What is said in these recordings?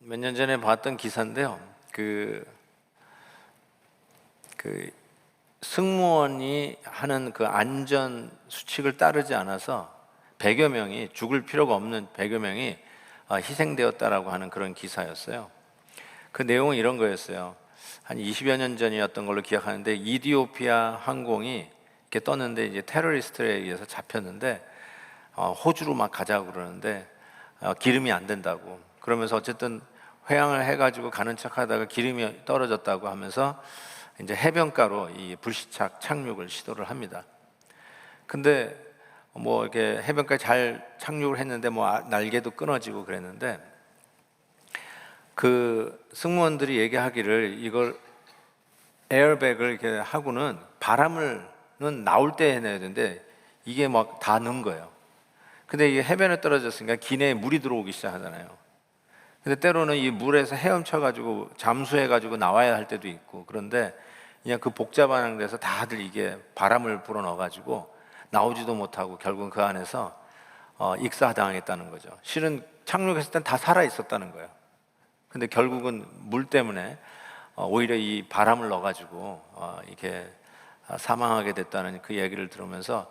몇 년 전에 봤던 기사인데요. 승무원이 하는 그 안전 수칙을 따르지 않아서 100여 명이, 죽을 필요가 없는 100여 명이 희생되었다라고 하는 그런 기사였어요. 그 내용은 이런 거였어요. 한 20여 년 전이었던 걸로 기억하는데, 이디오피아 항공이 이렇게 떴는데 이제 테러리스트에 의해서 잡혔는데 호주로 막 가자고 그러는데 기름이 안 된다고. 그러면서 어쨌든 회항을 해가지고 가는 척하다가 기름이 떨어졌다고 하면서 이제 해변가로 이 불시착 착륙을 시도를 합니다. 근데 뭐 이렇게 해변가에 잘 착륙을 했는데 뭐 날개도 끊어지고 그랬는데, 그 승무원들이 얘기하기를 이걸 에어백을 이렇게 하고는 바람은 나올 때 해내야 되는데 이게 막 다 넣은 거예요. 근데 이게 해변에 떨어졌으니까 기내에 물이 들어오기 시작하잖아요. 근데 때로는 이 물에서 헤엄쳐가지고 잠수해가지고 나와야 할 때도 있고, 그런데 그냥 그 복잡한 데서 다들 이게 바람을 불어넣어가지고 나오지도 못하고 결국은 그 안에서 익사당했다는 거죠. 실은 착륙했을 땐 다 살아 있었다는 거예요. 근데 결국은 물 때문에 오히려 이 바람을 넣어가지고 이렇게 사망하게 됐다는 그 얘기를 들으면서,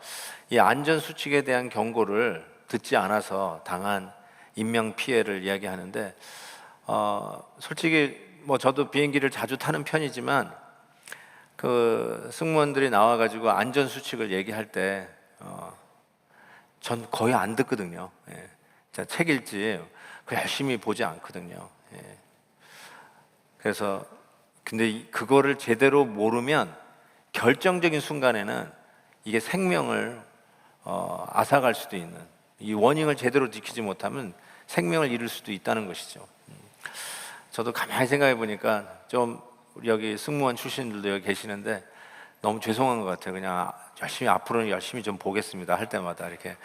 이 안전 수칙에 대한 경고를 듣지 않아서 당한 인명 피해를 이야기하는데, 솔직히 뭐 저도 비행기를 자주 타는 편이지만 그 승무원들이 나와가지고 안전 수칙을 얘기할 때 전 거의 안 듣거든요. 예. 책 읽지 열심히 보지 않거든요. 예. 그래서 근데 그거를 제대로 모르면 결정적인 순간에는 이게 생명을 앗아갈 수도 있는, 이 워닝을 제대로 지키지 못하면 생명을 잃을 수도 있다는 것이죠. 저도 가만히 생각해 보니까 좀 여기 승무원 출신들도 여기 계시는데 너무 죄송한 것 같아요. 그냥 열심히 앞으로는 열심히 좀 보겠습니다 할 때마다 이렇게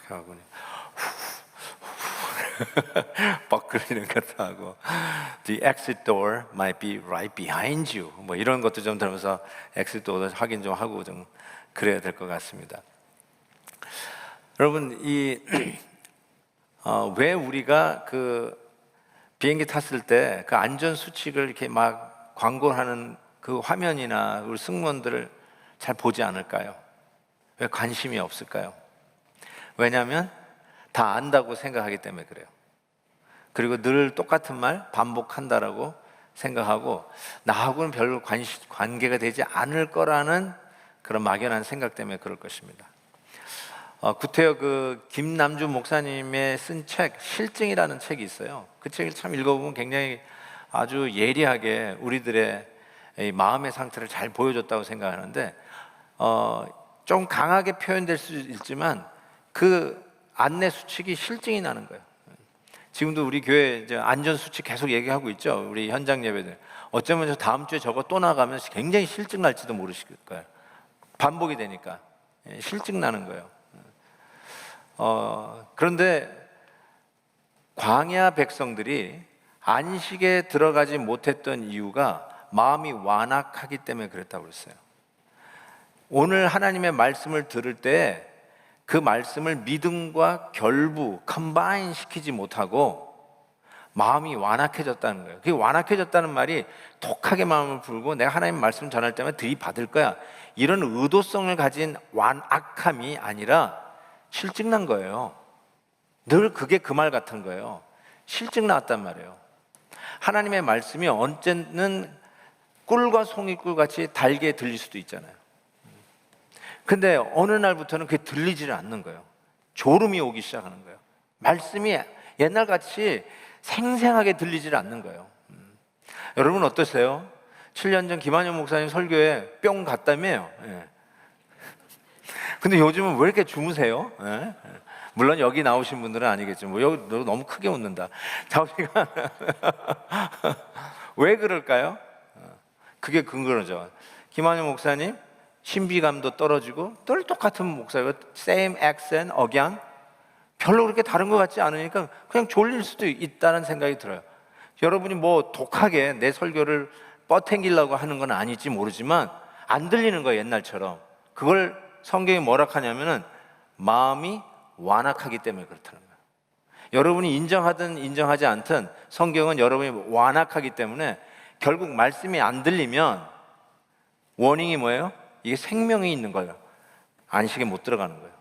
하고 뻐끌리는 것도 하고, The exit door might be right behind you, 뭐 이런 것도 좀 들으면서 exit door 확인 좀 하고 좀 그래야 될 것 같습니다. 여러분, 왜 우리가 그 비행기 탔을 때 그 안전 수칙을 이렇게 막 광고하는 그 화면이나 우리 승무원들을 잘 보지 않을까요? 왜 관심이 없을까요? 왜냐하면 다 안다고 생각하기 때문에 그래요. 그리고 늘 똑같은 말 반복한다라고 생각하고 나하고는 별로 관계가 되지 않을 거라는 그런 막연한 생각 때문에 그럴 것입니다. 구태여 그 김남주 목사님의 쓴 책 실증이라는 책이 있어요. 그 책을 참 읽어보면 굉장히 아주 예리하게 우리들의 이 마음의 상태를 잘 보여줬다고 생각하는데, 좀 강하게 표현될 수 있지만 그 안내 수칙이 실증이 나는 거예요. 지금도 우리 교회 이제 안전 수칙 계속 얘기하고 있죠. 우리 현장 예배들. 어쩌면 저 다음 주에 저거 또 나가면 굉장히 실증 날지도 모르실 거예요. 반복이 되니까 실증 나는 거예요. 그런데 광야 백성들이 안식에 들어가지 못했던 이유가 마음이 완악하기 때문에 그랬다고 그랬어요. 오늘 하나님의 말씀을 들을 때 그 말씀을 믿음과 결부, 컴바인 시키지 못하고 마음이 완악해졌다는 거예요. 그게 완악해졌다는 말이 독하게 마음을 풀고 내가 하나님 말씀 전할 때마다 들이받을 거야, 이런 의도성을 가진 완악함이 아니라 실증난 거예요. 늘 그게 그 말 같은 거예요. 실증 났단 말이에요. 하나님의 말씀이 언제는 꿀과 송이꿀 같이 달게 들릴 수도 있잖아요. 근데 어느 날부터는 그게 들리지를 않는 거예요. 졸음이 오기 시작하는 거예요. 말씀이 옛날같이 생생하게 들리지를 않는 거예요. 여러분 어떠세요? 7년 전 김한영 목사님 설교에 뿅 갔다며요. 예. 근데 요즘은 왜 이렇게 주무세요? 예? 물론 여기 나오신 분들은 아니겠지만, 뭐 여기 너 너무 크게 웃는다. 자, 우리가 왜 그럴까요? 그게 근거죠. 김한영 목사님 신비감도 떨어지고 늘 똑같은 목소리고 same accent, 억양, 별로 그렇게 다른 것 같지 않으니까 그냥 졸릴 수도 있다는 생각이 들어요. 여러분이 뭐 독하게 내 설교를 뻗탱기려고 하는 건 아닐지 모르지만 안 들리는 거예요, 옛날처럼. 그걸 성경이 뭐라 하냐면은 마음이 완악하기 때문에 그렇다는 거예요. 여러분이 인정하든 인정하지 않든 성경은 여러분이 완악하기 때문에 결국 말씀이 안 들리면 워닝이 뭐예요? 이게 생명이 있는 거예요. 안식에 못 들어가는 거예요.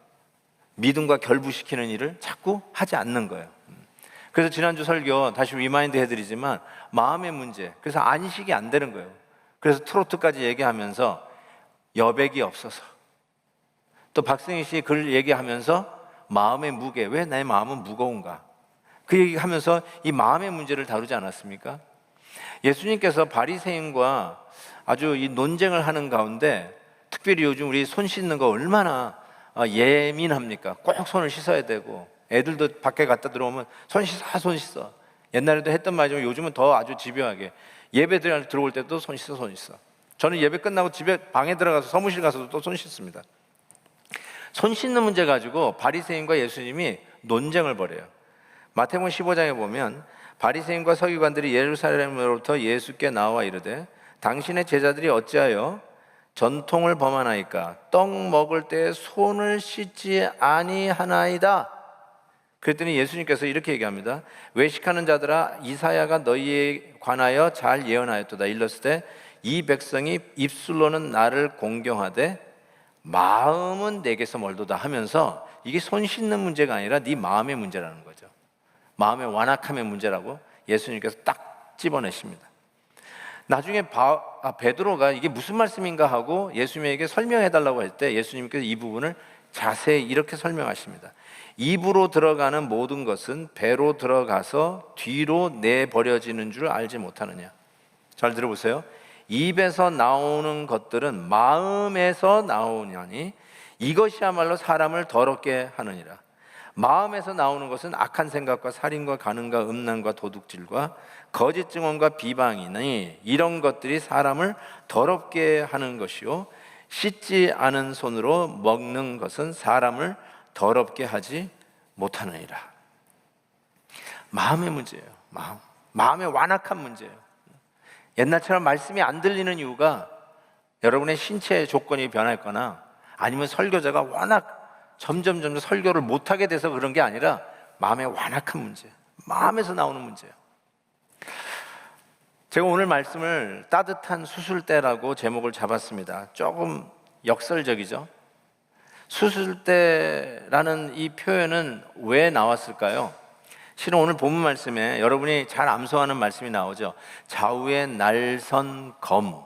믿음과 결부시키는 일을 자꾸 하지 않는 거예요. 그래서 지난주 설교 다시 리마인드 해드리지만 마음의 문제, 그래서 안식이 안 되는 거예요. 그래서 트로트까지 얘기하면서 여백이 없어서, 또 박승희 씨 글 얘기하면서 마음의 무게, 왜 내 마음은 무거운가, 그 얘기하면서 이 마음의 문제를 다루지 않았습니까? 예수님께서 바리새인과 아주 이 논쟁을 하는 가운데 특별히 요즘 우리 손 씻는 거 얼마나 예민합니까? 꼭 손을 씻어야 되고, 애들도 밖에 갔다 들어오면 손 씻어, 손 씻어. 옛날에도 했던 말이지만 요즘은 더 아주 집요하게 예배 들어올 때도 손 씻어, 손 씻어. 저는 예배 끝나고 집에 방에 들어가서 사무실 가서도 또 손 씻습니다. 손 씻는 문제 가지고 바리새인과 예수님이 논쟁을 벌여요. 마태복음 15장에 보면 바리새인과 서기관들이 예루살렘으로부터 예수께 나와 이르되 당신의 제자들이 어찌하여 전통을 범하나이까? 떡 먹을 때 손을 씻지 아니하나이다. 그랬더니 예수님께서 이렇게 얘기합니다. 외식하는 자들아, 이사야가 너희에 관하여 잘 예언하였도다. 일렀을 때 이 백성이 입술로는 나를 공경하되 마음은 내게서 멀도다 하면서 이게 손 씻는 문제가 아니라 네 마음의 문제라는 거죠. 마음의 완악함의 문제라고 예수님께서 딱 집어내십니다. 나중에 베드로가 이게 무슨 말씀인가 하고 예수님에게 설명해달라고 할 때 예수님께서 이 부분을 자세히 이렇게 설명하십니다. 입으로 들어가는 모든 것은 배로 들어가서 뒤로 내버려지는 줄 알지 못하느냐. 잘 들어보세요. 입에서 나오는 것들은 마음에서 나오냐니 이것이야말로 사람을 더럽게 하느니라. 마음에서 나오는 것은 악한 생각과 살인과 간음과 음란과 도둑질과 거짓 증언과 비방이니 이런 것들이 사람을 더럽게 하는 것이요 씻지 않은 손으로 먹는 것은 사람을 더럽게 하지 못하느니라. 마음의 문제예요. 마음의 완악한 문제예요. 옛날처럼 말씀이 안 들리는 이유가 여러분의 신체의 조건이 변했거나 아니면 설교자가 워낙 점점 설교를 못하게 돼서 그런 게 아니라 마음의 완악한 문제, 마음에서 나오는 문제예요. 제가 오늘 말씀을 따뜻한 수술대라고 제목을 잡았습니다. 조금 역설적이죠. 수술대라는 이 표현은 왜 나왔을까요? 실은 오늘 본문 말씀에 여러분이 잘 암송하는 말씀이 나오죠. 좌우의 날선 검,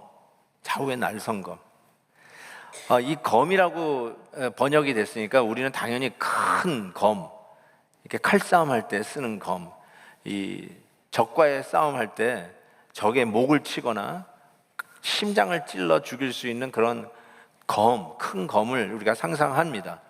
좌우의 날선 검. 이 검이라고 번역이 됐으니까 우리는 당연히 큰 검, 이렇게 칼싸움할 때 쓰는 검, 이 적과의 싸움할 때 적의 목을 치거나 심장을 찔러 죽일 수 있는 그런 검, 큰 검을 우리가 상상합니다.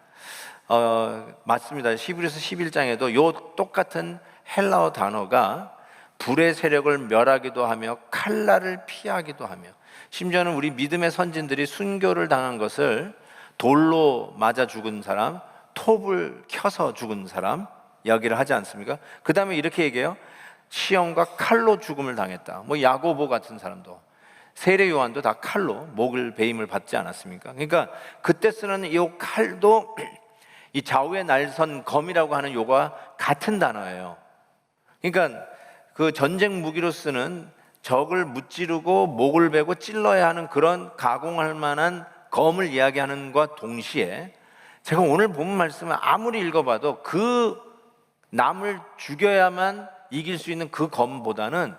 맞습니다. 히브리서 11장에도 요 똑같은 헬라어 단어가 불의 세력을 멸하기도 하며 칼날을 피하기도 하며, 심지어는 우리 믿음의 선진들이 순교를 당한 것을 돌로 맞아 죽은 사람, 톱을 켜서 죽은 사람 이야기를 하지 않습니까? 그 다음에 이렇게 얘기해요. 시험과 칼로 죽음을 당했다. 뭐 야고보 같은 사람도, 세례 요한도 다 칼로 목을 베임을 받지 않았습니까? 그러니까 그때 쓰는 이 칼도 이 좌우의 날선 검이라고 하는 요가 같은 단어예요. 그러니까 그 전쟁 무기로 쓰는 적을 무찌르고 목을 베고 찔러야 하는 그런 가공할 만한 검을 이야기하는 것과 동시에 제가 오늘 본 말씀을 아무리 읽어봐도 그 남을 죽여야만 이길 수 있는 그 검보다는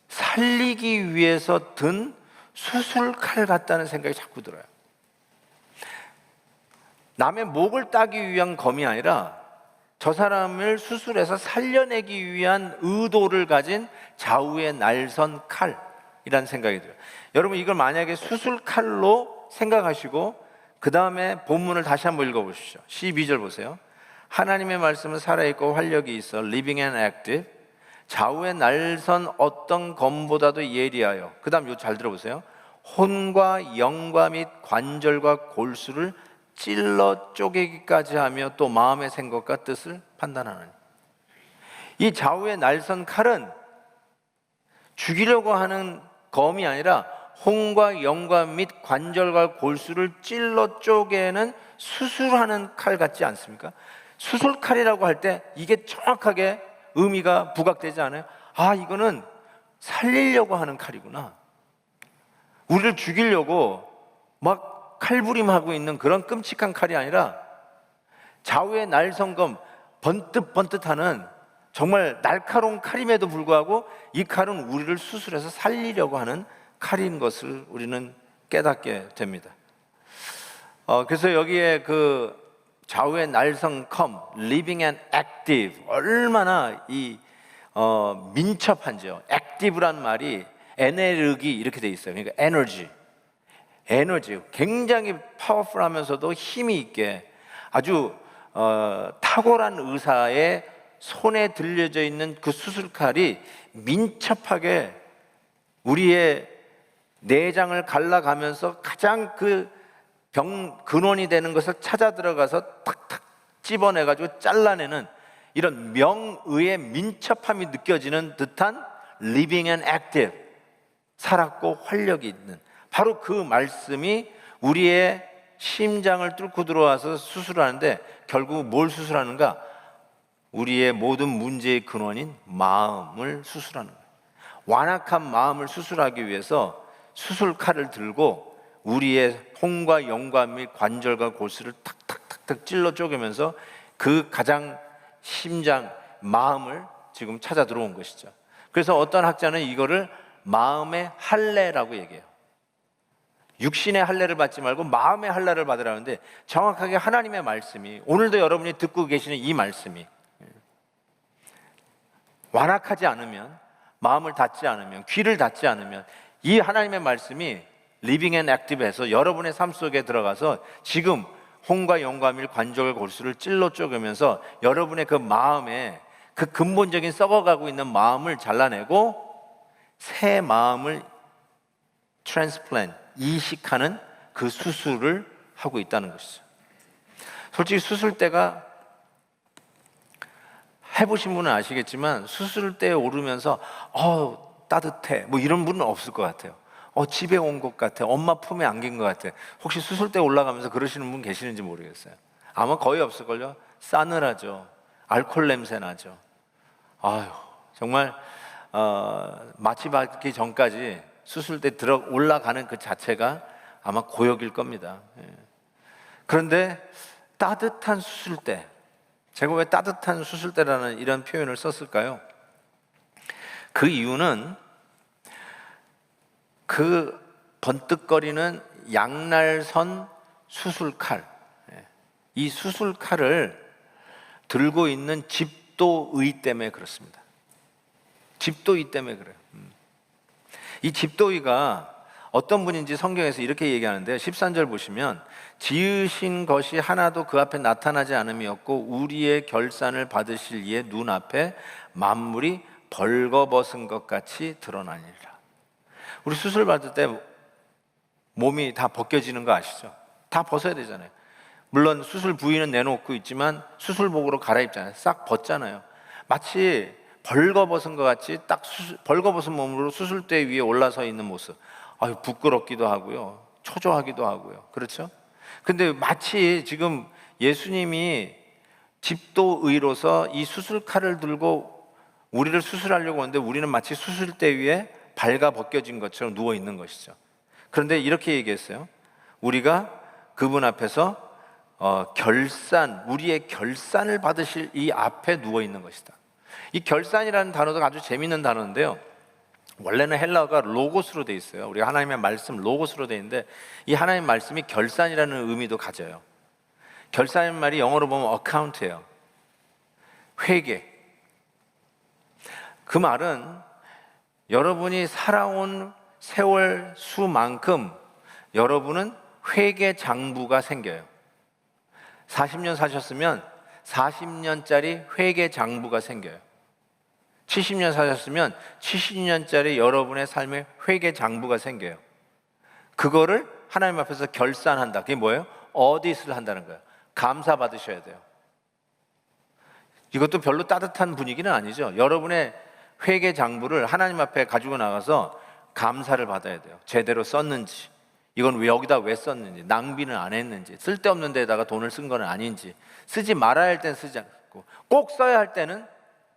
살리기 위해서 든 수술칼 같다는 생각이 자꾸 들어요. 남의 목을 따기 위한 검이 아니라 저 사람을 수술해서 살려내기 위한 의도를 가진 좌우의 날선 칼이라는 생각이 들어요. 여러분 이걸 만약에 수술칼로 생각하시고 그 다음에 본문을 다시 한번 읽어보시죠. 12절 보세요. 하나님의 말씀은 살아있고 활력이 있어 living and active, 좌우의 날선 어떤 검보다도 예리하여, 그 다음 이거 잘 들어보세요. 혼과 영과 및 관절과 골수를 찔러 쪼개기까지 하며 또 마음의 생각과 뜻을 판단하는, 이 좌우의 날선 칼은 죽이려고 하는 검이 아니라 혼과 영과 및 관절과 골수를 찔러 쪼개는 수술하는 칼 같지 않습니까? 수술칼이라고 할 때 이게 정확하게 의미가 부각되지 않아요? 아, 이거는 살리려고 하는 칼이구나. 우리를 죽이려고 막 칼부림하고 있는 그런 끔찍한 칼이 아니라 좌우의 날성검 번뜩번뜩하는 정말 날카로운 칼임에도 불구하고 이 칼은 우리를 수술해서 살리려고 하는 칼인 것을 우리는 깨닫게 됩니다. 그래서 여기에 그 좌우의 날성컴, living and active, 얼마나 민첩한지요. active란 말이 에네르기 이렇게 돼 있어요. 그러니까 에너지, 굉장히 파워풀하면서도 힘이 있게 아주 탁월한 의사의 손에 들려져 있는 그 수술칼이 민첩하게 우리의 내장을 갈라가면서 가장 그 병 근원이 되는 것을 찾아 들어가서 탁탁 집어내가지고 잘라내는 이런 명의의 민첩함이 느껴지는 듯한 living and active, 살았고 활력이 있는 바로 그 말씀이 우리의 심장을 뚫고 들어와서 수술하는데 결국 뭘 수술하는가? 우리의 모든 문제의 근원인 마음을 수술하는 거예요. 완악한 마음을 수술하기 위해서 수술칼을 들고 우리의 혼과 영과 및 관절과 골수를 탁탁탁탁 찔러 쪼개면서 그 가장 심장, 마음을 지금 찾아 들어온 것이죠. 그래서 어떤 학자는 이거를 마음의 할례라고 얘기해요. 육신의 할례를 받지 말고 마음의 할례를 받으라는데 정확하게 하나님의 말씀이, 오늘도 여러분이 듣고 계시는 이 말씀이 완악하지 않으면, 마음을 닫지 않으면, 귀를 닫지 않으면 이 하나님의 말씀이 리빙 앤 액티브해서 여러분의 삶 속에 들어가서 지금 혼과 영과 및 관절 골수를 찔러 쪼개면서 여러분의 그 마음에 그 근본적인 썩어가고 있는 마음을 잘라내고 새 마음을 트랜스플랜트, 이식하는 그 수술을 하고 있다는 것이죠. 솔직히 수술대가 해보신 분은 아시겠지만 수술대에 오르면서 따뜻해 뭐 이런 분은 없을 것 같아요. 집에 온 것 같아, 엄마 품에 안긴 것 같아. 혹시 수술대 올라가면서 그러시는 분 계시는지 모르겠어요. 아마 거의 없을걸요. 싸늘하죠. 알코올 냄새 나죠. 아유, 정말 마취 받기 전까지 수술대 올라가는 그 자체가 아마 고역일 겁니다. 그런데 따뜻한 수술대, 제가 왜 따뜻한 수술대라는 이런 표현을 썼을까요? 그 이유는 그 번뜩거리는 양날선 수술칼, 이 수술칼을 들고 있는 집도의 때문에 그렇습니다. 집도의 때문에 그래요. 이 집도의가 어떤 분인지 성경에서 이렇게 얘기하는데요. 13절 보시면 지으신 것이 하나도 그 앞에 나타나지 않음이었고 우리의 결산을 받으실 이의 눈앞에 만물이 벌거벗은 것 같이 드러나니라. 우리 수술 받을 때 몸이 다 벗겨지는 거 아시죠? 다 벗어야 되잖아요. 물론 수술 부위는 내놓고 있지만 수술복으로 갈아입잖아요. 싹 벗잖아요. 마치 벌거벗은 것 같이 딱 벌거벗은 몸으로 수술대 위에 올라서 있는 모습. 부끄럽기도 하고요. 초조하기도 하고요. 그렇죠? 근데 마치 지금 예수님이 집도의로서 이 수술칼을 들고 우리를 수술하려고 하는데 우리는 마치 수술대 위에 발가 벗겨진 것처럼 누워 있는 것이죠. 그런데 이렇게 얘기했어요. 우리가 그분 앞에서 우리의 결산을 받으실 이 앞에 누워 있는 것이다. 이 결산이라는 단어도 아주 재미있는 단어인데요. 원래는 헬라어가 로고스로 돼 있어요. 우리가 하나님의 말씀 로고스로 돼 있는데 이 하나님의 말씀이 결산이라는 의미도 가져요. 결산이라는 말이 영어로 보면 account예요. 회계. 그 말은 여러분이 살아온 세월 수만큼 여러분은 회계 장부가 생겨요. 40년 사셨으면 40년짜리 회계 장부가 생겨요. 70년 사셨으면 70년짜리 여러분의 삶의 회계 장부가 생겨요. 그거를 하나님 앞에서 결산한다. 그게 뭐예요? 어디스를 한다는 거예요. 감사 받으셔야 돼요. 이것도 별로 따뜻한 분위기는 아니죠. 여러분의 회계 장부를 하나님 앞에 가지고 나가서 감사를 받아야 돼요. 제대로 썼는지, 이건 왜 여기다 왜 썼는지, 낭비는 안 했는지, 쓸데없는 데다가 돈을 쓴 건 아닌지, 쓰지 말아야 할 때는 쓰지 않고 꼭 써야 할 때는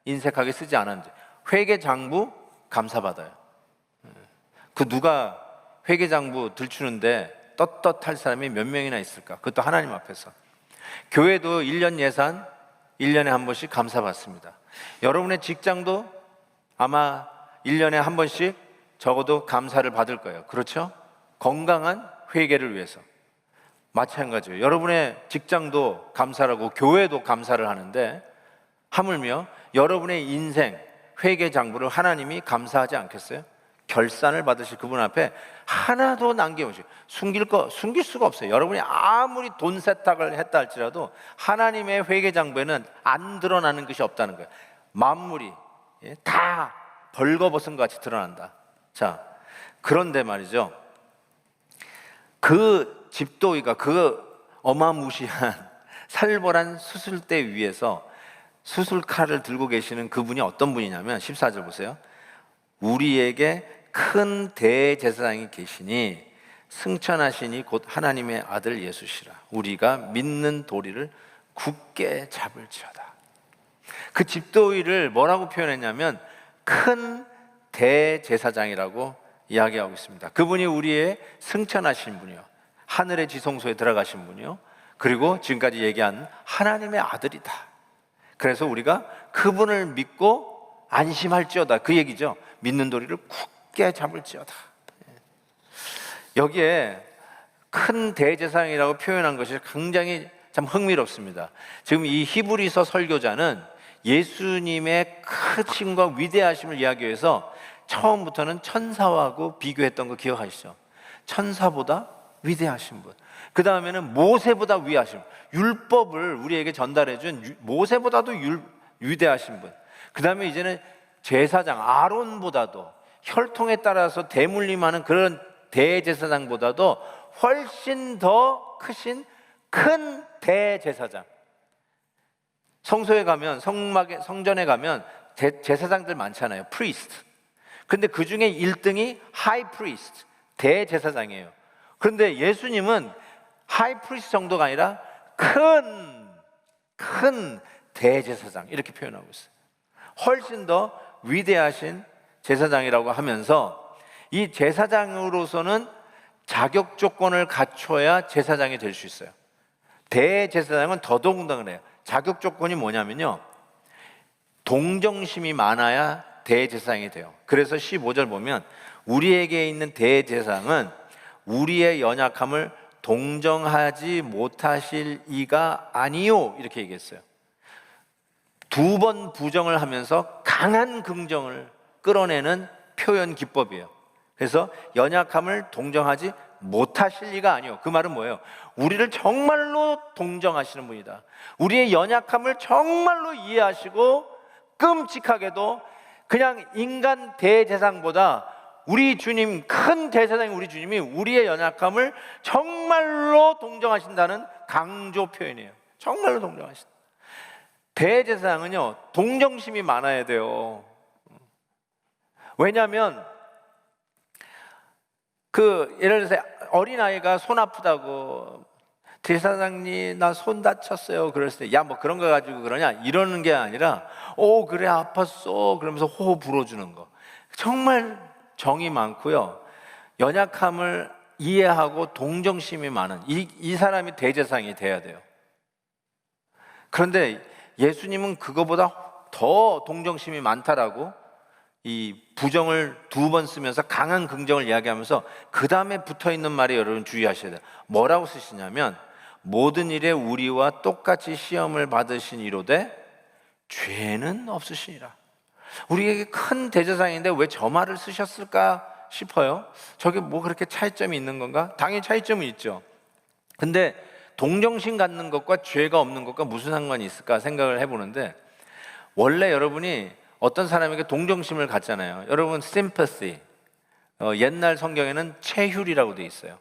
인색하게 쓰지 않았는지. 회계장부 감사받아요. 그 누가 회계장부 들추는데 떳떳할 사람이 몇 명이나 있을까? 그것도 하나님 앞에서. 교회도 1년 예산 1년에 한 번씩 감사받습니다. 여러분의 직장도 아마 1년에 한 번씩 적어도 감사를 받을 거예요. 그렇죠? 건강한 회계를 위해서. 마찬가지예요. 여러분의 직장도 감사라고 교회도 감사를 하는데, 하물며 여러분의 인생 회계장부를 하나님이 감사하지 않겠어요? 결산을 받으실 그분 앞에 하나도 남김없이 숨길 수가 없어요. 여러분이 아무리 돈 세탁을 했다 할지라도 하나님의 회계장부에는 안 드러나는 것이 없다는 거예요. 만물이 다 벌거벗은 것 같이 드러난다. 자, 그런데 말이죠, 그 집도이가 그 어마무시한 살벌한 수술대 위에서 수술칼을 들고 계시는 그분이 어떤 분이냐면 14절 보세요. 우리에게 큰 대제사장이 계시니 승천하시니 곧 하나님의 아들 예수시라. 우리가 믿는 도리를 굳게 잡을지어다. 그 집도위를 뭐라고 표현했냐면 큰 대제사장이라고 이야기하고 있습니다. 그분이 우리의 승천하신 분이요, 하늘의 지성소에 들어가신 분이요, 그리고 지금까지 얘기한 하나님의 아들이다. 그래서 우리가 그분을 믿고 안심할지어다, 그 얘기죠. 믿는 도리를 굳게 잡을지어다. 여기에 큰 대제사장이라고 표현한 것이 굉장히 참 흥미롭습니다. 지금 이 히브리서 설교자는 예수님의 크심과 위대하심을 이야기해서 처음부터는 천사하고 비교했던 거 기억하시죠? 천사보다 위대하신 분, 그 다음에는 모세보다 위하신 분, 율법을 우리에게 전달해준 모세보다도 위대하신 분, 그 다음에 이제는 제사장 아론보다도 혈통에 따라서 대물림하는 그런 대제사장보다도 훨씬 더 크신 큰 대제사장. 성소에 가면, 성전에 가면 제사장들 많잖아요. 프리스트. 근데 그 중에 1등이 하이 프리스트, 대제사장이에요. 그런데 예수님은 하이 프리스트 정도가 아니라 큰 대제사장, 이렇게 표현하고 있어요. 훨씬 더 위대하신 제사장이라고 하면서, 이 제사장으로서는 자격 조건을 갖춰야 제사장이 될 수 있어요. 대제사장은 더더군다나 자격 조건이 뭐냐면요, 동정심이 많아야 대제사장이 돼요. 그래서 15절 보면 우리에게 있는 대제사장은 우리의 연약함을 동정하지 못하실 이가 아니요, 이렇게 얘기했어요. 2번 부정을 하면서 강한 긍정을 끌어내는 표현 기법이에요. 그래서 연약함을 동정하지 못하실 리가 아니요. 그 말은 뭐예요? 우리를 정말로 동정하시는 분이다. 우리의 연약함을 정말로 이해하시고, 끔찍하게도 그냥 인간 대제사장보다 우리 주님, 큰 대제사장인 우리 주님이 우리의 연약함을 정말로 동정하신다는 강조 표현이에요. 정말로 동정하신다. 대제사장은요, 동정심이 많아야 돼요. 왜냐하면 예를 들어서 어린아이가 손 아프다고, 대사장님 나 손 다쳤어요, 그랬을 때 야 뭐 그런 거 가지고 그러냐, 이러는 게 아니라 그래 아팠어 그러면서 호호 불어주는 거. 정말 정이 많고요, 연약함을 이해하고 동정심이 많은 이 사람이 대제사장이 돼야 돼요. 그런데 예수님은 그거보다 더 동정심이 많다라고 이 부정을 2번 쓰면서 강한 긍정을 이야기하면서 그 다음에 붙어있는 말에 여러분 주의하셔야 돼요. 뭐라고 쓰시냐면, 모든 일에 우리와 똑같이 시험을 받으신 이로되 죄는 없으시니라. 우리에게 큰 대제사장인데 왜 저 말을 쓰셨을까 싶어요. 저게 뭐 그렇게 차이점이 있는 건가? 당연히 차이점은 있죠. 근데 동정심 갖는 것과 죄가 없는 것과 무슨 상관이 있을까 생각을 해보는데, 원래 여러분이 어떤 사람에게 동정심을 갖잖아요. 여러분 sympathy, 옛날 성경에는 체휼이라고 돼 있어요.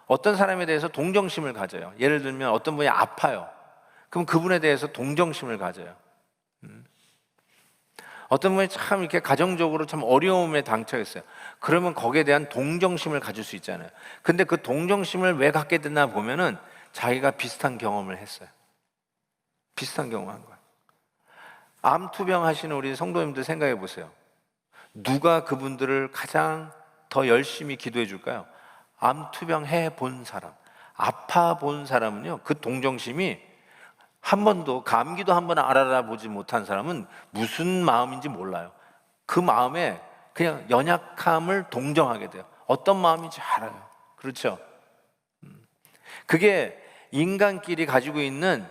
어떤 사람에 대해서 동정심을 가져요. 예를 들면 어떤 분이 아파요. 그럼 그분에 대해서 동정심을 가져요. 어떤 분이 참 이렇게 가정적으로 참 어려움에 당처했어요. 그러면 거기에 대한 동정심을 가질 수 있잖아요. 근데 그 동정심을 왜 갖게 됐나 보면은 자기가 비슷한 경험을 했어요. 비슷한 경험한 거예요. 암투병 하시는 우리 성도님들 생각해 보세요. 누가 그분들을 가장 더 열심히 기도해 줄까요? 암투병 해본 사람, 아파 본 사람은요, 그 동정심이 한 번도, 감기도 한 번 알아보지 못한 사람은 무슨 마음인지 몰라요. 그 마음에 그냥 연약함을 동정하게 돼요. 어떤 마음인지 알아요. 그렇죠? 그게 인간끼리 가지고 있는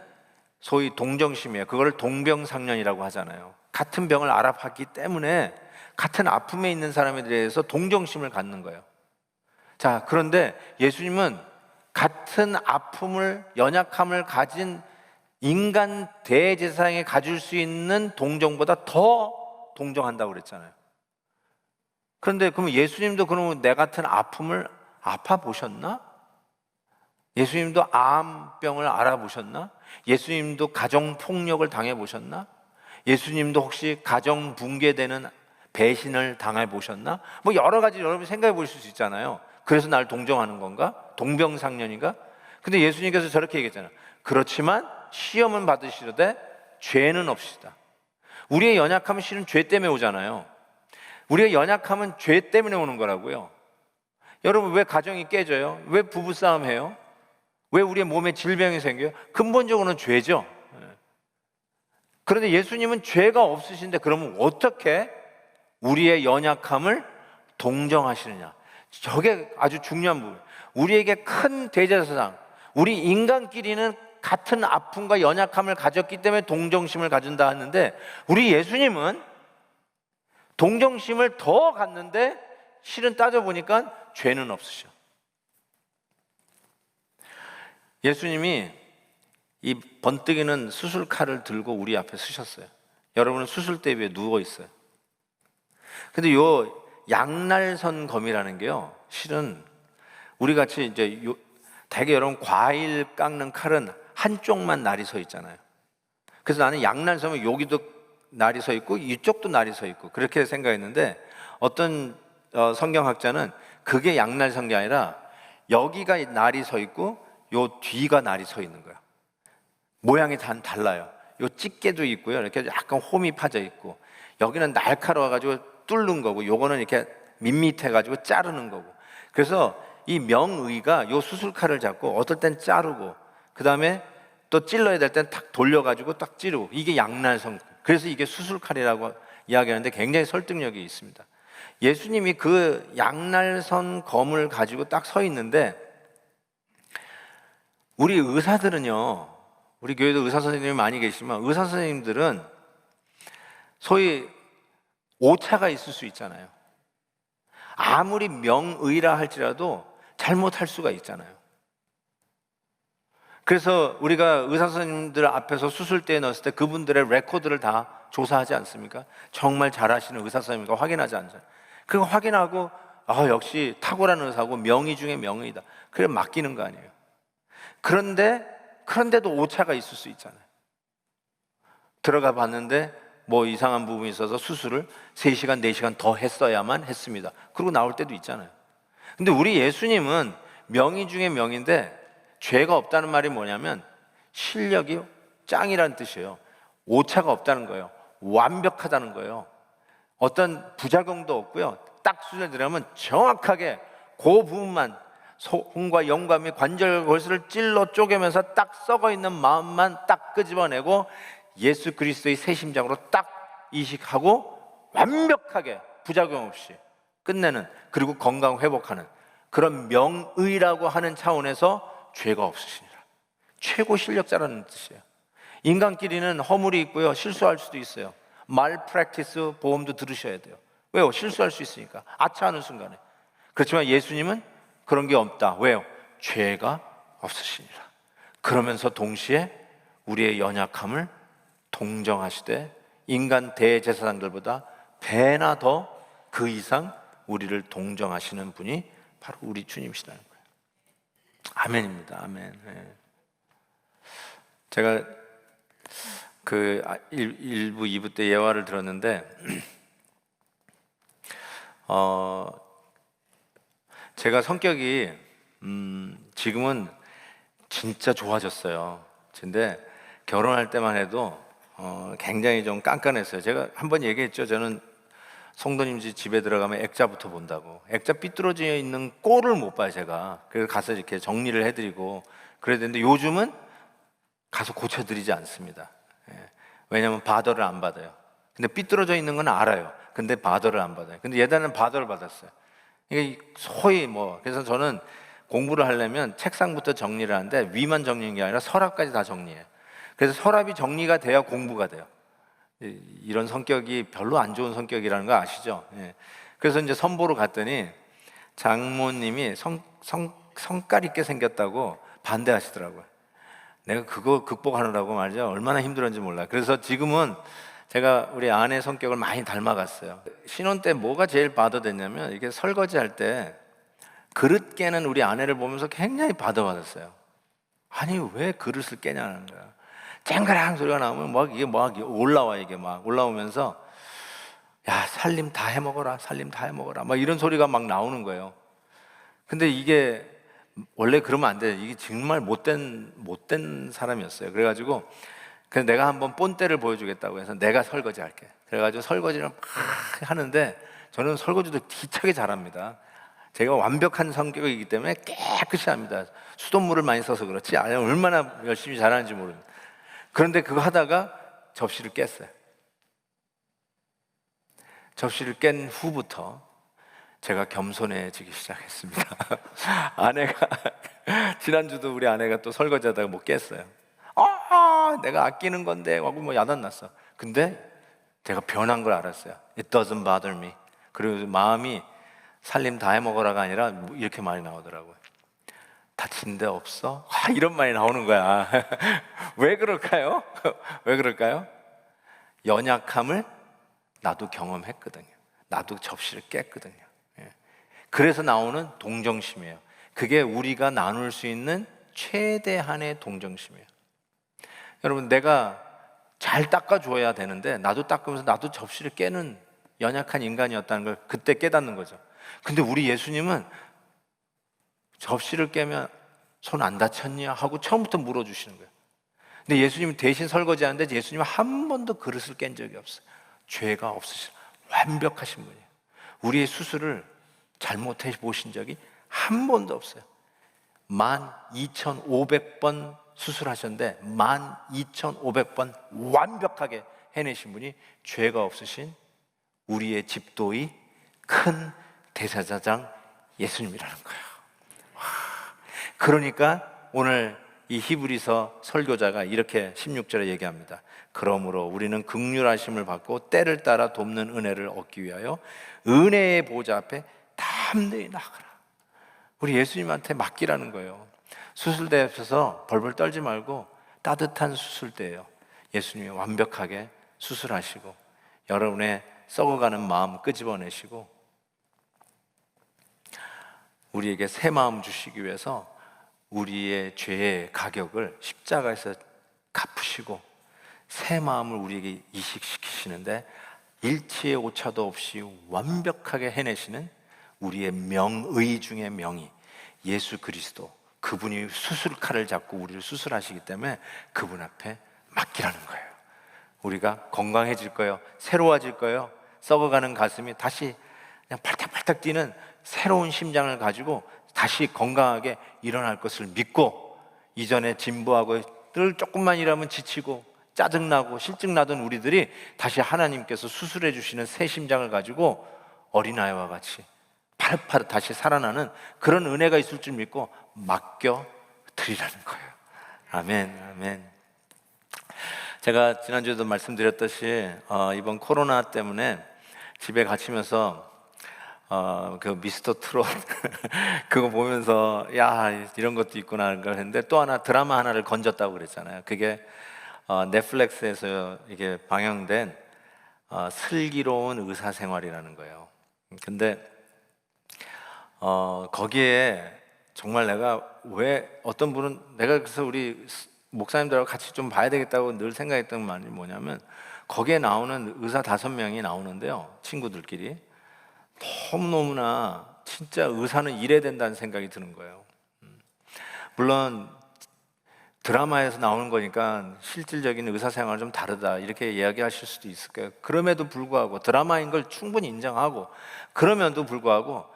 소위 동정심이에요. 그걸 동병상련이라고 하잖아요. 같은 병을 알아봤기 때문에 같은 아픔에 있는 사람에 대해서 동정심을 갖는 거예요. 자, 그런데 예수님은 같은 아픔을, 연약함을 가진 인간 대제사장에 가질 수 있는 동정보다 더 동정한다고 그랬잖아요. 그런데 그러면 예수님도 그러면 내 같은 아픔을 아파 보셨나? 예수님도 암병을 알아보셨나? 예수님도 가정폭력을 당해보셨나? 예수님도 혹시 가정 붕괴되는 배신을 당해보셨나? 뭐 여러 가지 여러분이 생각해 보실 수 있잖아요. 그래서 날 동정하는 건가? 동병상련인가? 근데 예수님께서 저렇게 얘기했잖아요. 그렇지만 시험은 받으시되 죄는 없으시다. 우리의 연약함은 실은 죄 때문에 오잖아요. 우리의 연약함은 죄 때문에 오는 거라고요. 여러분, 왜 가정이 깨져요? 왜 부부싸움 해요? 왜 우리의 몸에 질병이 생겨요? 근본적으로는 죄죠. 그런데 예수님은 죄가 없으신데 그러면 어떻게 우리의 연약함을 동정하시느냐? 저게 아주 중요한 부분. 우리에게 큰 대제사장, 우리 인간끼리는 같은 아픔과 연약함을 가졌기 때문에 동정심을 가진다 하는데, 우리 예수님은 동정심을 더 갖는데 실은 따져보니까 죄는 없으셔. 예수님이 이 번뜩이는 수술칼을 들고 우리 앞에 서셨어요. 여러분은 수술대 위에 누워 있어요. 근데 요 양날선 검이라는 게요, 실은 우리 같이 이제 대개 여러분 과일 깎는 칼은 한쪽만 날이 서 있잖아요. 그래서 나는 양날선은 여기도 날이 서 있고 이쪽도 날이 서 있고 그렇게 생각했는데, 어떤 성경학자는 그게 양날선 게 아니라 여기가 날이 서 있고 요 뒤가 날이 서 있는 거예요. 모양이 다 달라요. 요 집게도 있고요, 이렇게 약간 홈이 파져 있고, 여기는 날카로워가지고 뚫는 거고, 요거는 이렇게 밋밋해가지고 자르는 거고. 그래서 이 명의가 요 수술칼을 잡고 어떨 땐 자르고, 그 다음에 또 찔러야 될 땐 탁 돌려가지고 딱 찌르고, 이게 양날선. 그래서 이게 수술칼이라고 이야기하는데 굉장히 설득력이 있습니다. 예수님이 그 양날선 검을 가지고 딱 서 있는데, 우리 의사들은요, 우리 교회도 의사 선생님이 많이 계시지만 의사 선생님들은 소위 오차가 있을 수 있잖아요. 아무리 명의라 할지라도 잘못할 수가 있잖아요. 그래서 우리가 의사 선생님들 앞에서 수술대에 넣었을 때 그분들의 레코드를 다 조사하지 않습니까? 정말 잘하시는 의사 선생님과 확인하지 않잖아요. 그거 확인하고 역시 탁월한 의사고 명의 중에 명의다, 그래 맡기는 거 아니에요. 그런데도 오차가 있을 수 있잖아요. 들어가 봤는데 뭐 이상한 부분이 있어서 수술을 3시간, 4시간 더 했어야만 했습니다. 그러고 나올 때도 있잖아요. 근데 우리 예수님은 명의 중에 명인데 죄가 없다는 말이 뭐냐면 실력이 짱이라는 뜻이에요. 오차가 없다는 거예요. 완벽하다는 거예요. 어떤 부작용도 없고요. 딱 수술을 들어가면 정확하게 그 부분만, 손과 영과 및 관절 골수를 찔러 쪼개면서 딱 썩어 있는 마음만 딱 끄집어내고 예수 그리스도의 새 심장으로 딱 이식하고 완벽하게 부작용 없이 끝내는, 그리고 건강 회복하는 그런 명의라고 하는 차원에서 죄가 없으시니라. 최고 실력자라는 뜻이에요. 인간끼리는 허물이 있고요, 실수할 수도 있어요. 말 프랙티스 보험도 들으셔야 돼요. 왜요? 실수할 수 있으니까, 아차하는 순간에. 그렇지만 예수님은 그런 게 없다. 왜요? 죄가 없으시니라. 그러면서 동시에 우리의 연약함을 동정하시되 인간 대제사장들보다 배나 더 그 이상 우리를 동정하시는 분이 바로 우리 주님이시라는 거예요. 아멘입니다. 아멘. 네. 제가 일부 2부 때 예화를 들었는데 제가 성격이 지금은 진짜 좋아졌어요. 근데 결혼할 때만 해도 굉장히 좀 깐깐했어요. 제가 한번 얘기했죠. 저는 성도님 집에 들어가면 액자부터 본다고. 액자 삐뚤어져 있는 꼴을 못 봐요, 제가. 그래서 가서 이렇게 정리를 해드리고 그래야 되는데 요즘은 가서 고쳐드리지 않습니다. 예. 왜냐하면 바더를 안 받아요. 근데 삐뚤어져 있는 건 알아요. 근데 바더를 안 받아요. 근데 예전에는 바더를 받았어요. 이게 소위 그래서 저는 공부를 하려면 책상부터 정리를 하는데 위만 정리하는 게 아니라 서랍까지 다 정리해요. 그래서 서랍이 정리가 돼야 공부가 돼요. 이런 성격이 별로 안 좋은 성격이라는 거 아시죠? 예. 그래서 이제 선보러 갔더니 장모님이 성깔 있게 생겼다고 반대하시더라고요. 내가 그거 극복하느라고 말이죠, 얼마나 힘들었는지 몰라. 그래서 지금은 제가 우리 아내 성격을 많이 닮아갔어요. 신혼 때 뭐가 제일 받아댔냐면 이렇게 설거지할 때 그릇 깨는 우리 아내를 보면서 굉장히 받아받았어요. 아니 왜 그릇을 깨냐는 거야. 쨍그랑 소리가 나오면 이게 올라와. 이게 막 올라오면서 야 살림 다 해먹어라, 살림 다 해먹어라, 막 이런 소리가 막 나오는 거예요. 근데 이게 원래 그러면 안 돼. 이게 정말 못된 사람이었어요. 그래가지고 그래서 내가 한번 본때를 보여주겠다고 해서 내가 설거지 할게. 그래가지고 설거지를 막 하는데 저는 설거지도 기차게 잘합니다. 제가 완벽한 성격이기 때문에 깨끗이 합니다. 수돗물을 많이 써서 그렇지 아니면 얼마나 열심히 잘하는지 모릅니다. 그런데 그거 하다가 접시를 깼어요. 접시를 깬 후부터 제가 겸손해지기 시작했습니다. 아내가 지난주도 우리 아내가 또 설거지하다가 못 깼어요. 내가 아끼는 건데 하고 야단났어. 근데 제가 변한 걸 알았어요. It doesn't bother me. 그리고 마음이 살림 다 해먹어라가 아니라 이렇게 말이 나오더라고요. 다친 데 없어? 이런 말이 나오는 거야. 왜 그럴까요? 왜 그럴까요? 연약함을 나도 경험했거든요. 나도 접시를 깼거든요. 그래서 나오는 동정심이에요. 그게 우리가 나눌 수 있는 최대한의 동정심이에요. 여러분, 내가 잘 닦아줘야 되는데 나도 닦으면서 나도 접시를 깨는 연약한 인간이었다는 걸 그때 깨닫는 거죠. 근데 우리 예수님은 접시를 깨면 손 안 다쳤냐 하고 처음부터 물어주시는 거예요. 근데 예수님이 대신 설거지하는데 예수님은 한 번도 그릇을 깬 적이 없어요. 죄가 없으신 완벽하신 분이에요. 우리의 수술을 잘못해 보신 적이 한 번도 없어요. 12,500번 수술하셨는데 12,500번 완벽하게 해내신 분이 죄가 없으신 우리의 집도의 큰 대제사장 예수님이라는 거예요. 그러니까 오늘 이 히브리서 설교자가 이렇게 16절에 얘기합니다. 그러므로 우리는 긍휼하심을 받고 때를 따라 돕는 은혜를 얻기 위하여 은혜의 보좌 앞에 담대히 나가라. 우리 예수님한테 맡기라는 거예요. 수술대 앞에서 벌벌 떨지 말고 따뜻한 수술대예요. 예수님이 완벽하게 수술하시고 여러분의 썩어가는 마음 끄집어내시고 우리에게 새 마음 주시기 위해서 우리의 죄의 가격을 십자가에서 갚으시고 새 마음을 우리에게 이식시키시는데 일치의 오차도 없이 완벽하게 해내시는 우리의 명의 중의 명의 예수 그리스도, 그분이 수술칼을 잡고 우리를 수술하시기 때문에 그분 앞에 맡기라는 거예요. 우리가 건강해질 거예요. 새로워질 거예요. 썩어가는 가슴이 다시 그냥 팔딱팔딱 뛰는 새로운 심장을 가지고 다시 건강하게 일어날 것을 믿고 이전에 진부하고 늘 조금만 일하면 지치고 짜증나고 실증나던 우리들이 다시 하나님께서 수술해 주시는 새 심장을 가지고 어린아이와 같이 파릇파릇 다시 살아나는 그런 은혜가 있을 줄 믿고 맡겨 드리라는 거예요. 아멘, 아멘. 제가 지난주에도 말씀드렸듯이 이번 코로나 때문에 집에 갇히면서 그 미스터 트롯 그거 보면서 야 이런 것도 있구나 하는 걸 했는데 또 하나 드라마 하나를 건졌다고 그랬잖아요. 그게 넷플릭스에서 이게 방영된 슬기로운 의사생활이라는 거예요. 근데 거기에 정말 내가 왜 어떤 분은 내가 그래서 우리 목사님들하고 같이 좀 봐야 되겠다고 늘 생각했던 말이 뭐냐면, 거기에 나오는 의사 5명이 나오는데요, 친구들끼리 너무너무나 진짜 의사는 이래야 된다는 생각이 드는 거예요. 물론 드라마에서 나오는 거니까 실질적인 의사 생활은 좀 다르다 이렇게 이야기하실 수도 있을 거예요. 그럼에도 불구하고 드라마인 걸 충분히 인정하고, 그럼에도 불구하고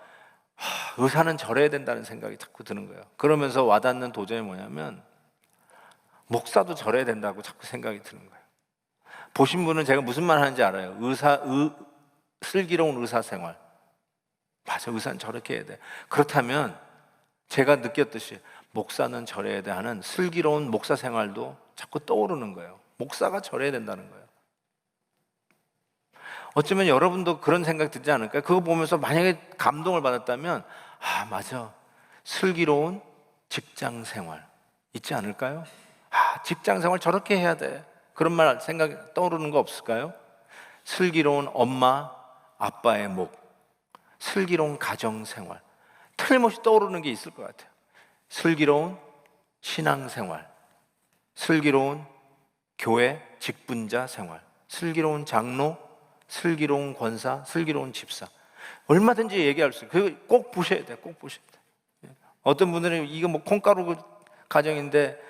의사는 저래야 된다는 생각이 자꾸 드는 거예요. 그러면서 와닿는 도전이 뭐냐면, 목사도 저래야 된다고 자꾸 생각이 드는 거예요. 보신 분은 제가 무슨 말 하는지 알아요. 슬기로운 의사 생활. 맞아, 의사는 저렇게 해야 돼. 그렇다면 제가 느꼈듯이 목사는 저래야 돼 하는 슬기로운 목사 생활도 자꾸 떠오르는 거예요. 목사가 저래야 된다는 거예요. 어쩌면 여러분도 그런 생각 들지 않을까요? 그거 보면서 만약에 감동을 받았다면, 아 맞아, 슬기로운 직장 생활 있지 않을까요? 아 직장 생활 저렇게 해야 돼, 그런 말 생각 떠오르는 거 없을까요? 슬기로운 엄마 아빠의 목, 슬기로운 가정 생활, 틀림없이 떠오르는 게 있을 것 같아요. 슬기로운 신앙 생활, 슬기로운 교회 직분자 생활, 슬기로운 장로, 슬기로운 권사, 슬기로운 집사. 얼마든지 얘기할 수 있어요. 그거 꼭 보셔야 돼요. 꼭 보셔야 돼요. 어떤 분들은 이거 뭐 콩가루 가정인데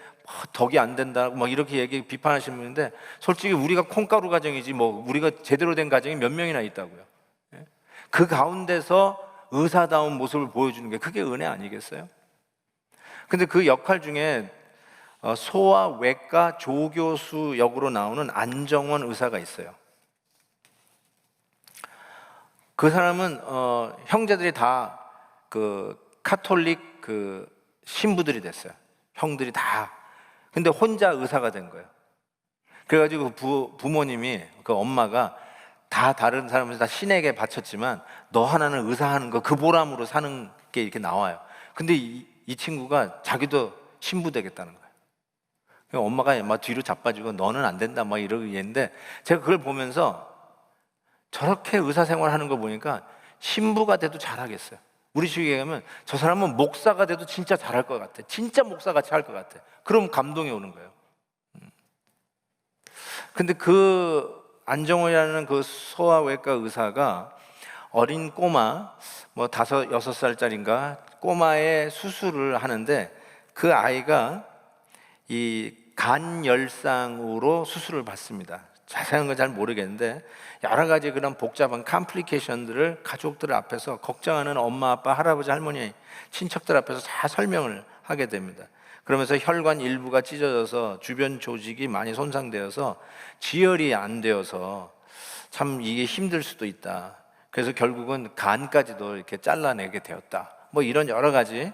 덕이 안 된다 막 이렇게 비판하시는 분인데, 솔직히 우리가 콩가루 가정이지 뭐 우리가 제대로 된 가정이 몇 명이나 있다고요. 그 가운데서 의사다운 모습을 보여주는 게 그게 은혜 아니겠어요? 근데 그 역할 중에 소아 외과 조교수 역으로 나오는 안정원 의사가 있어요. 그 사람은 형제들이 다 그 카톨릭 그 신부들이 됐어요. 형들이 다. 근데 혼자 의사가 된 거예요. 그래가지고 부모님이, 그 엄마가 다 다른 사람들 다 신에게 바쳤지만 너 하나는 의사하는 거 그 보람으로 사는 게 이렇게 나와요. 근데 이 친구가 자기도 신부 되겠다는 거예요. 엄마가 막 뒤로 자빠지고 너는 안 된다 막 이러고 있는데, 제가 그걸 보면서 저렇게 의사생활 하는 거 보니까 신부가 돼도 잘하겠어요. 우리 주위에 가면 저 사람은 목사가 돼도 진짜 잘할 것 같아, 진짜 목사같이 할 것 같아. 그럼 감동이 오는 거예요. 근데 그 안정호라는 그 소아외과 의사가 어린 꼬마, 뭐 5, 6살짜리인가 꼬마의 수술을 하는데, 그 아이가 이 간열상으로 수술을 받습니다. 자세한 건 잘 모르겠는데 여러 가지 그런 복잡한 컴플리케이션들을 가족들 앞에서, 걱정하는 엄마, 아빠, 할아버지, 할머니, 친척들 앞에서 다 설명을 하게 됩니다. 그러면서 혈관 일부가 찢어져서 주변 조직이 많이 손상되어서 지혈이 안 되어서 참 이게 힘들 수도 있다. 그래서 결국은 간까지도 이렇게 잘라내게 되었다. 뭐 이런 여러 가지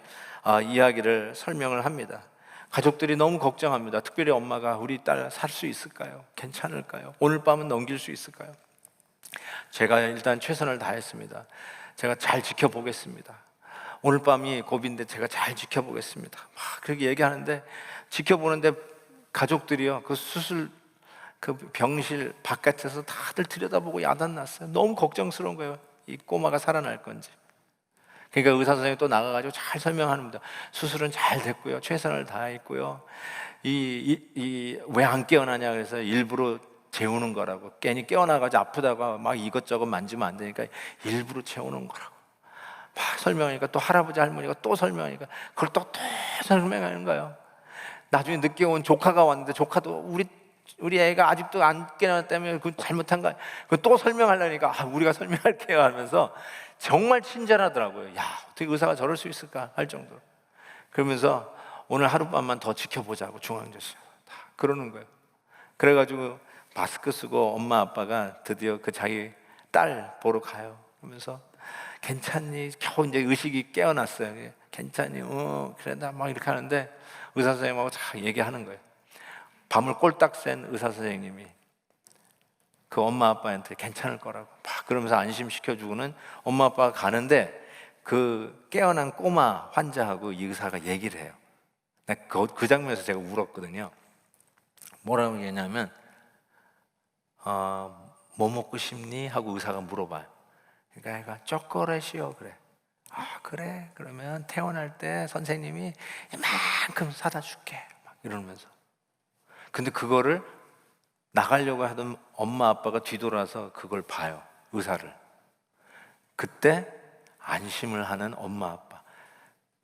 이야기를 설명을 합니다. 가족들이 너무 걱정합니다. 특별히 엄마가 우리 딸 살 수 있을까요? 괜찮을까요? 오늘 밤은 넘길 수 있을까요? 제가 일단 최선을 다했습니다. 제가 잘 지켜보겠습니다. 오늘 밤이 고비인데 제가 잘 지켜보겠습니다. 막 그렇게 얘기하는데, 지켜보는데 가족들이요, 그 수술 그 병실 바깥에서 다들 들여다보고 야단났어요. 너무 걱정스러운 거예요. 이 꼬마가 살아날 건지. 그러니까 의사 선생님이 또 나가가지고 잘 설명합니다. 수술은 잘 됐고요, 최선을 다했고요. 왜 안 깨어나냐 그래서 일부러 재우는 거라고. 괜히 깨어나가지고 아프다고 막 이것저것 만지면 안 되니까 일부러 재우는 거라고 막 설명하니까, 또 할아버지 할머니가 또 설명하니까 그걸 또 설명하는 거예요. 나중에 늦게 온 조카가 왔는데 조카도 우리 애가 아직도 안 깨어났다면 그 잘못한 거야. 그 또 설명하려니까 우리가 설명할게요 하면서 정말 친절하더라고요. 야, 어떻게 의사가 저럴 수 있을까 할 정도로. 그러면서 오늘 하룻밤만 더 지켜보자고 중앙조실 다 그러는 거예요. 그래가지고 마스크 쓰고 엄마 아빠가 드디어 그 자기 딸 보러 가요. 그러면서 괜찮니? 겨우 이제 의식이 깨어났어요. 괜찮니? 그래 나 막 이렇게 하는데 의사 선생님하고 다 얘기하는 거예요. 밤을 꼴딱 센 의사 선생님이 그 엄마 아빠한테 괜찮을 거라고 막 그러면서 안심시켜주고는 엄마 아빠가 가는데, 그 깨어난 꼬마 환자하고 이 의사가 얘기를 해요. 그 장면에서 제가 울었거든요. 뭐라고 얘기했냐면 뭐 먹고 싶니? 하고 의사가 물어봐요. 그러니까 애가 초콜릿이요 그래. 그래? 그러면 태어날 때 선생님이 이만큼 사다 줄게 막 이러면서 근데 그거를 나가려고 하던 엄마 아빠가 뒤돌아서 그걸 봐요, 의사를. 그때 안심을 하는 엄마 아빠.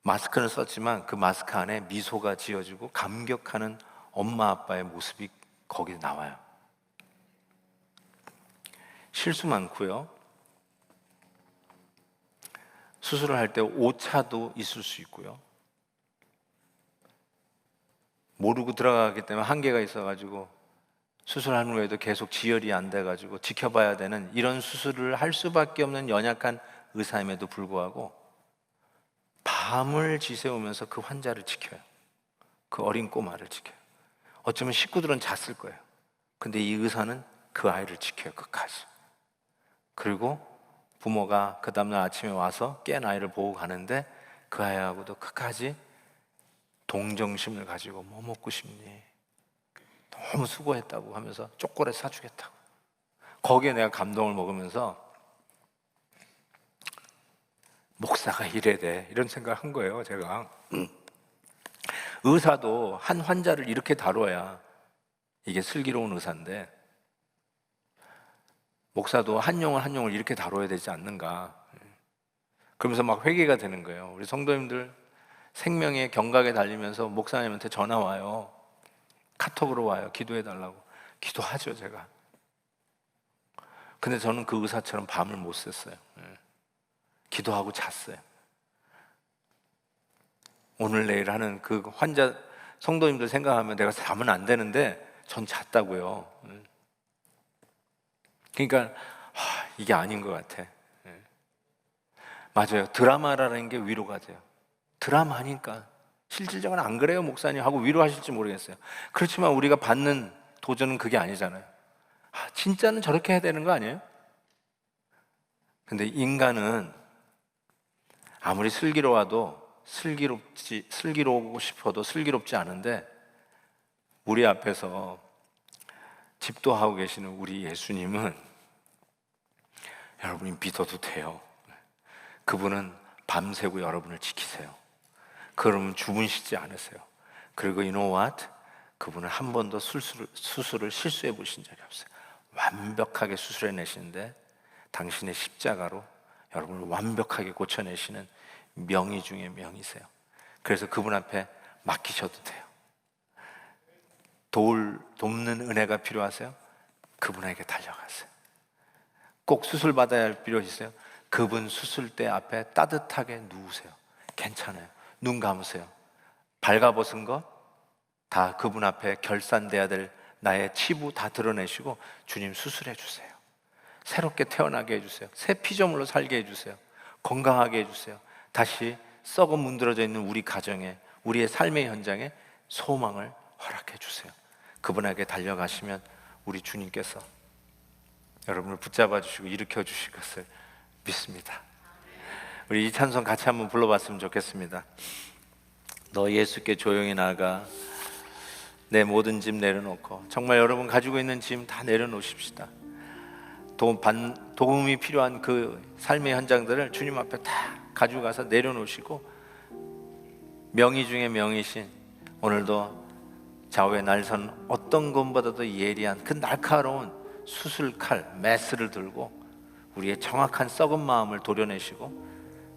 마스크는 썼지만 그 마스크 안에 미소가 지어지고 감격하는 엄마 아빠의 모습이 거기 나와요. 실수 많고요. 수술을 할 때 오차도 있을 수 있고요. 모르고 들어가기 때문에 한계가 있어가지고 수술한 후에도 계속 지혈이 안 돼가지고 지켜봐야 되는 이런 수술을 할 수밖에 없는 연약한 의사임에도 불구하고 밤을 지새우면서 그 환자를 지켜요. 그 어린 꼬마를 지켜요. 어쩌면 식구들은 잤을 거예요. 근데 이 의사는 그 아이를 지켜요, 끝까지. 그리고 부모가 그 다음날 아침에 와서 깬 아이를 보고 가는데 그 아이하고도 끝까지 동정심을 가지고 뭐 먹고 싶니? 너무 수고했다고 하면서 초콜릿 사주겠다고. 거기에 내가 감동을 먹으면서 목사가 이래야 돼, 이런 생각을 한 거예요, 제가. 의사도 한 환자를 이렇게 다뤄야 이게 슬기로운 의사인데 목사도 한 영을 이렇게 다뤄야 되지 않는가. 그러면서 막 회개가 되는 거예요. 우리 성도님들 생명의 경각에 달리면서 목사님한테 전화 와요. 카톡으로 와요. 기도해 달라고. 기도하죠, 제가. 근데 저는 그 의사처럼 밤을 못 샜어요. 기도하고 잤어요. 오늘 내일 하는 그 환자 성도님들 생각하면 내가 자면 안 되는데 전 잤다고요. 그러니까 이게 아닌 것 같아. 맞아요. 드라마라는 게 위로가 돼요. 드라마니까. 실질적으로 안 그래요, 목사님 하고 위로하실지 모르겠어요. 그렇지만 우리가 받는 도전은 그게 아니잖아요. 진짜는 저렇게 해야 되는 거 아니에요? 근데 인간은 아무리 슬기로워도 슬기로우고 싶어도 슬기롭지 않은데 우리 앞에서 집도하고 계시는 우리 예수님은 여러분이 믿어도 돼요. 그분은 밤새고 여러분을 지키세요. 그러면 주무시지 않으세요. 그리고 you know what? 그분은 한 번도 수술을 실수해 보신 적이 없어요. 완벽하게 수술해 내시는데 당신의 십자가로 여러분을 완벽하게 고쳐내시는 명의 중에 명이세요. 그래서 그분 앞에 맡기셔도 돼요. 돕는 은혜가 필요하세요? 그분에게 달려가세요. 꼭 수술 받아야 할 필요 있어요? 그분 수술대 앞에 따뜻하게 누우세요. 괜찮아요. 눈 감으세요. 발가벗은 거 다 그분 앞에 결산돼야 될 나의 치부 다 드러내시고 주님 수술해 주세요. 새롭게 태어나게 해주세요. 새 피조물로 살게 해주세요. 건강하게 해주세요. 다시 썩어 문드러져 있는 우리 가정에, 우리의 삶의 현장에 소망을 허락해 주세요. 그분에게 달려가시면 우리 주님께서 여러분을 붙잡아 주시고 일으켜 주실 것을 믿습니다. 우리 이 찬송 같이 한번 불러봤으면 좋겠습니다. 너 예수께 조용히 나가 내 모든 짐 내려놓고. 정말 여러분 가지고 있는 짐 다 내려놓으십시다. 도움이 필요한 그 삶의 현장들을 주님 앞에 다 가지고 가서 내려놓으시고 명의 중에 명이신 오늘도 좌우에 날선 어떤 것보다도 예리한 그 날카로운 수술칼 메스를 들고 우리의 정확한 썩은 마음을 도려내시고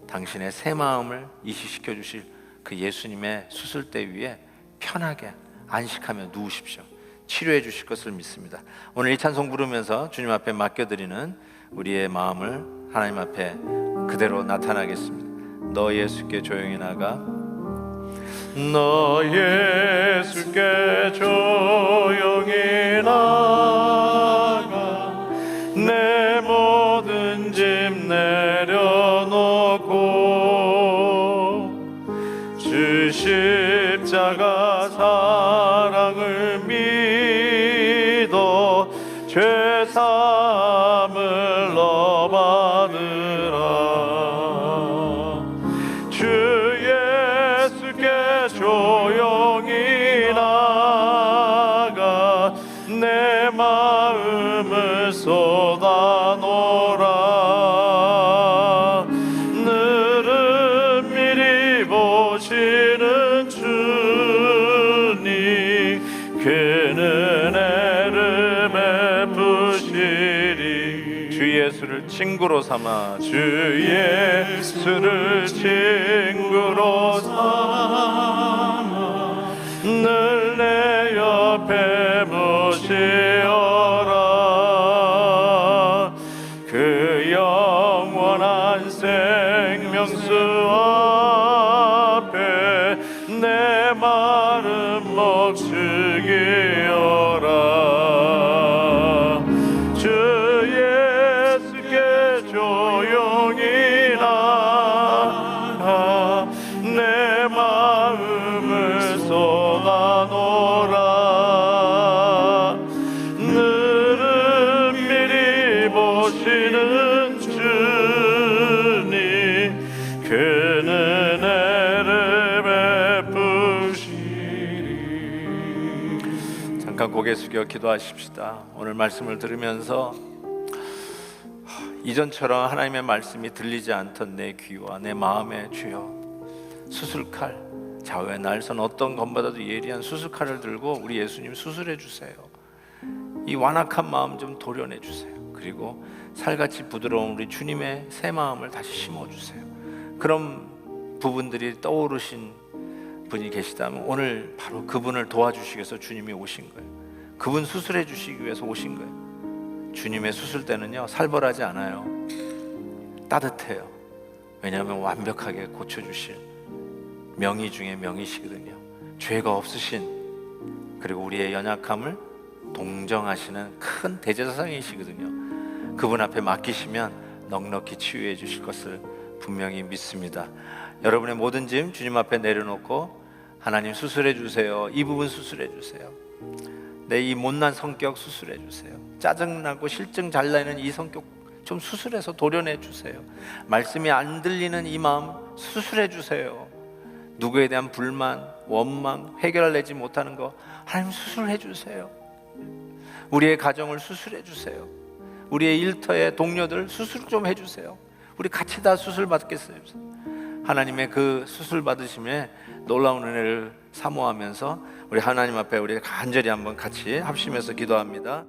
당신의 새 마음을 이식시켜 주실 그 예수님의 수술대 위에 편하게 안식하며 누우십시오. 치료해 주실 것을 믿습니다. 오늘 이 찬송 부르면서 주님 앞에 맡겨드리는 우리의 마음을 하나님 앞에 그대로 나타나겠습니다. 너 예수께 조용히 나가. 너 예수께 조용히 나가 내 모든 짐 내려놓고 주 십자가 사랑을 믿어 죄사함을 너 받으라. 주 예수께 조용히 나가 내 마음을 쏟아놓으라. 늘은 미리 보시는 주님 그는 친구로 삼아 주 예수를 친구로 삼아 늘 내 옆에 모시어라. 그 영원한 생명수 앞에 내 마음 목축이어라. 주 예수께 조용히 나가 내 마음을 쏟아놓으라. 늘은 미리 보시는 주님 그 은혜를 베푸시리. 잠깐 고개 숙여 기도하십시다. 오늘 말씀을 들으면서 이전처럼 하나님의 말씀이 들리지 않던 내 귀와 내 마음에 주여 수술칼, 좌우의 날선 어떤 것보다도 예리한 수술칼을 들고 우리 예수님 수술해 주세요. 이 완악한 마음 좀 도려내 주세요. 그리고 살같이 부드러운 우리 주님의 새 마음을 다시 심어 주세요. 그런 부분들이 떠오르신 분이 계시다면 오늘 바로 그분을 도와주시기 위해서 주님이 오신 거예요. 그분 수술해 주시기 위해서 오신 거예요. 주님의 수술대는요 살벌하지 않아요. 따뜻해요. 왜냐하면 완벽하게 고쳐주실 명의 중에 명의시거든요. 죄가 없으신, 그리고 우리의 연약함을 동정하시는 큰 대제사장이시거든요. 그분 앞에 맡기시면 넉넉히 치유해 주실 것을 분명히 믿습니다. 여러분의 모든 짐 주님 앞에 내려놓고 하나님 수술해 주세요. 이 부분 수술해 주세요. 내 이 못난 성격 수술해 주세요. 짜증나고 실증 잘 나는 이 성격 좀 수술해서 도려내 주세요. 말씀이 안 들리는 이 마음 수술해 주세요. 누구에 대한 불만, 원망, 해결내지 못하는 거 하나님 수술해 주세요. 우리의 가정을 수술해 주세요. 우리의 일터의 동료들 수술 좀 해주세요. 우리 같이 다 수술 받겠어요. 하나님의 그 수술 받으심에 놀라운 은혜를 사모하면서 우리 하나님 앞에 우리 간절히 한번 같이 합심해서 기도합니다.